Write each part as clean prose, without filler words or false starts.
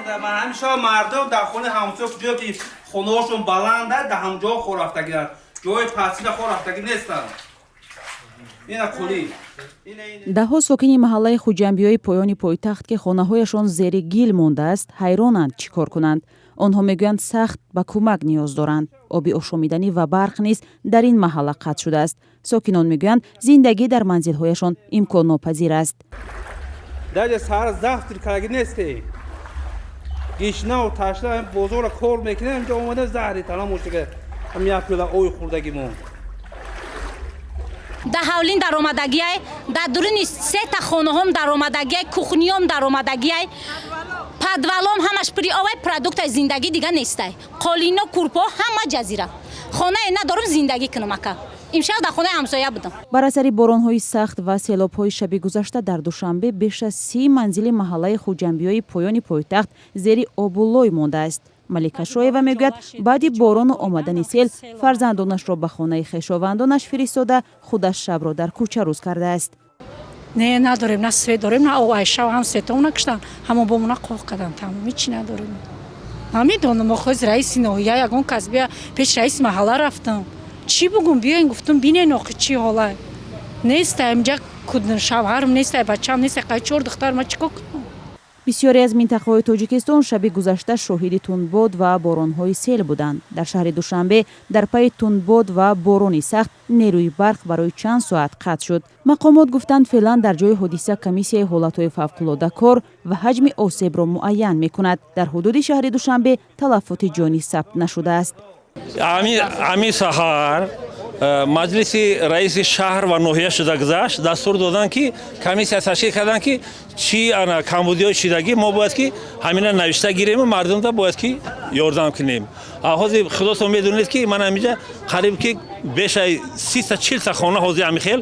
من همیشه مردم در خونه همسایه کجا که خونه‌هاشون بلنده در همجا خور رفتگیرن جای پسین خور رفتگی نیستن اینا کلی даҳо сокини маҳаллаи хуҷамбиёи поёни пойтахт ки хонаҳояшон зери гил мондааст ҳайронанд чӣ кор кунанд. онҳо мегӯянд сахт ба кӯмак ниёз доранд. оби ошомиданӣ ва барқ низ дар ин маҳалла қатъ шудааст. сокинон мегӯянд зиндагӣ дар манзилҳояшон имконнопазир аст. даже сар зафтир караги несте гишнав ташла бозора кор мекунем инҷа омада заҳри талам мошига мияпила ой хурдагимо да ҳавлин даромадагиай да дуруни сета хонаҳом даромадагиай кухниём даромадагиай падвалом ҳамаш при овай продуктаи зиндагӣ дига нестай қолино курпо ҳама ҷазира хонае надорум зиндагӣ кунам ака имшаб дар хонаи ҳамсоя будам. бар асари боронҳои сахт ва селобҳои шаби гузашта дар душанбе беш аз 30 манзили маҳаллаи хуҷамбиёи поёни пойтахт зери обуллой мондааст. малика шоева мегӯяд баъди борону омадани сел фарзандонашро ба хонаи хешовандонаш фиристода худаш шабро дар кӯча рӯз кардааст. не надорем на свет дорем на овай шав ҳам светон накуштан ҳамон бомуна қоқ кадан тамоми чӣ надорем. ман медонам охоз раиси ноҳия ягон кас бия пеш раиси маҳалла рафтам чӣ бугум биёин гуфтум бинен охи чӣ ҳола нестай инҷа шавҳарам нестай бачаам нестай қай чор духтар ма чӣ кор кунам. бисёре аз минтақаҳои тоҷикистон шаби гузашта шоҳиди тунбод ва боронҳои сел буданд. дар шаҳри душанбе дар пайи тунбод ва борони сахт нерӯи барқ барои чанд соат қатъ шуд. мақомот гуфтанд феълан дар ҷои ҳодиса комиссияи ҳолатҳои фавқулода кор ва ҳаҷми осебро муайян мекунад. дар ҳудуди шаҳри душанбе талаффути ҷонӣ сабт нашудааст. ами саҳар маҷлиси раиси шаҳр ва ноҳия шуда гузашт дастур доданд ки комиссия ташкил карданд ки чӣ камбудиҳои шидагӣ мо бояд ки ҳамина навишта гирем мардумда бояд ки ёрдам кунем. ҳозир худотон медонед ки ман ҳаминҷа қариб ки беш аз 30-40 хона ҳозир ҳамихел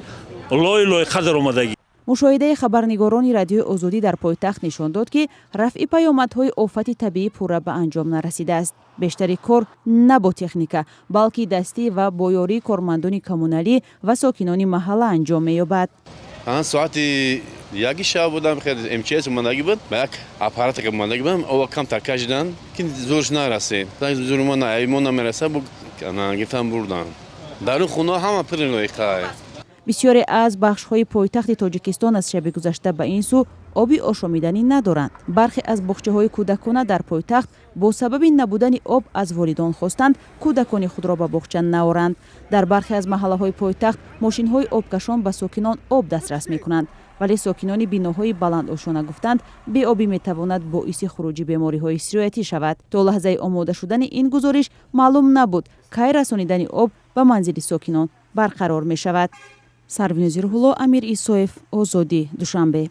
лой қадр омадагӣ. мушоҳидаи хабарнигорони радиои озодӣ дар пойтахт нишон дод ки рафъи паёмадҳои офати табиӣ пурра ба анҷом нарасидааст. бештари кор на бо техника балки дастӣ ва бо ёрии кормандони коммуналӣ ва сокинони маҳалла анҷом меёбад. ан соати яки шаб будам мчс омадагӣ буд ба як аппарата омадагӣ будам ова камтар кашидан ки зурш нарасед зурма аймон намераса гифтан бурдан дар ин хуна ҳама пири лоиқае. бисёре аз бахшҳои пойтахти тоҷикистон аз шаби гузашта ба ин сӯ оби ошомиданӣ надоранд. бархе аз боғчаҳои кӯдакона дар пойтахт бо сабаби набудани об аз волидон хостанд кӯдакони худро ба боғча наоранд. дар бархе аз маҳаллаҳои пойтахт мошинҳои обкашон ба сокинон об дастрас мекунанд. вале сокинони биноҳои баландошона гуфтанд беобӣ метавонад боиси хуруҷи бемориҳои сироятӣ шавад. то лаҳзаи омода шудани ин гузориш маълум набуд кай расонидани об ба манзили сокинон барқарор мешавад. Сарвинузи Рӯҳулло, Амир Исоев, Озодӣ, Душанбе.